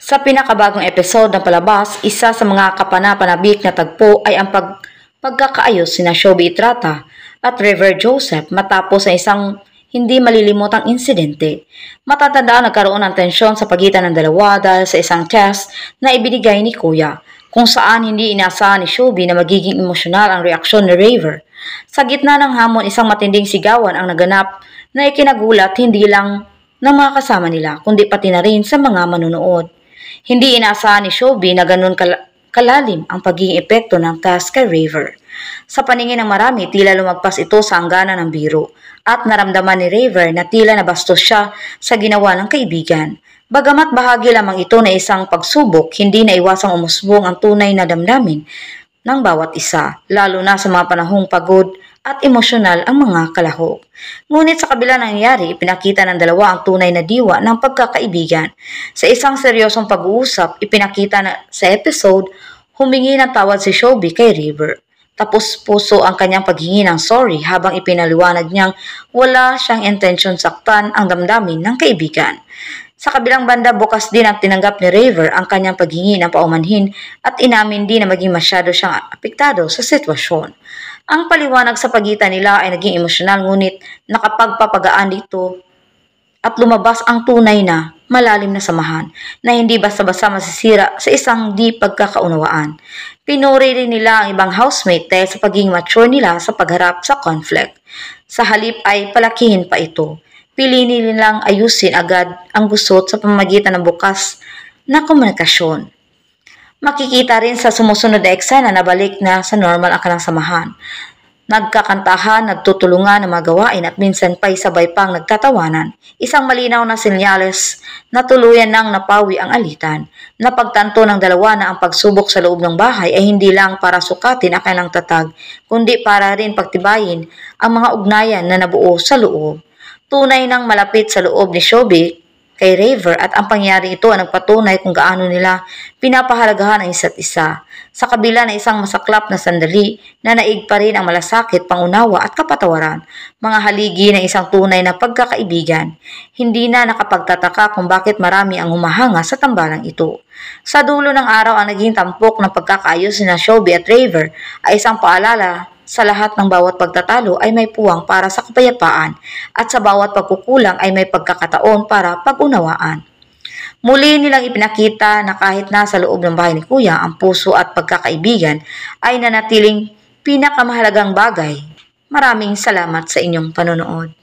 Sa pinakabagong episode ng palabas, isa sa mga kapanapanabik na tagpo ay ang pagkakaayos sina Shobi Itrata at River Joseph matapos ang isang hindi malilimutang insidente. Matatandaan nagkaroon ng tensyon sa pagitan ng dalawa dahil sa isang test na ibinigay ni Kuya, kung saan hindi inaasahan ni Shobi na magiging emosyonal ang reaksyon ni River. Sa gitna ng hamon, isang matinding sigawan ang naganap na ikinagulat hindi lang ng mga kasama nila, kundi pati na rin sa mga manunood. Hindi inaasahan ni Shobi na ganun kalalim ang pagiging epekto ng task kay River. Sa paningin ng marami, tila lumagpas ito sa hangganan ng biro at naramdaman ni River na tila nabastos siya sa ginawa ng kaibigan. Bagamat bahagi lamang ito na isang pagsubok, hindi na iwasang umusbong ang tunay na damdamin ng bawat isa, lalo na sa mga panahong pagod at emosyonal ang mga kalahok. Ngunit sa kabila ng nangyari, ipinakita ng dalawa ang tunay na diwa ng pagkakaibigan. Sa isang seryosong pag-uusap, ipinakita na sa episode, humingi ng tawad si Shobi kay River. Tapos puso ang kanyang paghingi ng sorry habang ipinaliwanag niyang wala siyang intensyon saktan ang damdamin ng kaibigan. Sa kabilang banda, bukas din ang tinanggap ni River ang kanyang paghingi ng paumanhin at inamin din na maging masyado siyang apektado sa sitwasyon. Ang paliwanag sa pagitan nila ay naging emosyonal ngunit nakapagpapagaan dito at lumabas ang tunay na malalim na samahan na hindi basta-basta masisira sa isang di pagkakaunawaan. Pinuri rin nila ang ibang housemate dahil sa pagiging mature nila sa pagharap sa conflict. Sa halip ay palakihin pa ito. Piliin nilang ayusin agad ang gusot sa pamamagitan ng bukas na komunikasyon. Makikita rin sa sumusunod na eksena na balik na sa normal ang kanilang samahan. Nagkakantahan, nagtutulungan ng mga gawain at minsan pa'y sabay pang nagtatawanan. Isang malinaw na senyales na tuluyan nang napawi ang alitan. Napagtanto ng dalawa na ang pagsubok sa loob ng bahay ay hindi lang para sukatin ang kanilang tatag, kundi para rin pagtibayin ang mga ugnayan na nabuo sa loob. Tunay nang malapit sa loob ni Shobi kay River at ang pangyari ito ang nagpatunay kung gaano nila pinapahalagahan ang isa't isa. Sa kabila ng isang masaklap na sandali, nanaig pa rin ang malasakit, pangunawa at kapatawaran, mga haligi ng isang tunay na pagkakaibigan. Hindi na nakapagtataka kung bakit marami ang humahanga sa tambalang ito. Sa dulo ng araw, ang naging tampok ng pagkakaayos ni Shobi at River ay isang paalala sa lahat ng bawat pagtatalo ay may puwang para sa kapayapaan at sa bawat pagkukulang ay may pagkakataon para pag-unawaan. Muli nilang ipinakita na kahit nasa loob ng bahay ni Kuya, ang puso at pagkakaibigan ay nanatiling pinakamahalagang bagay. Maraming salamat sa inyong panonood.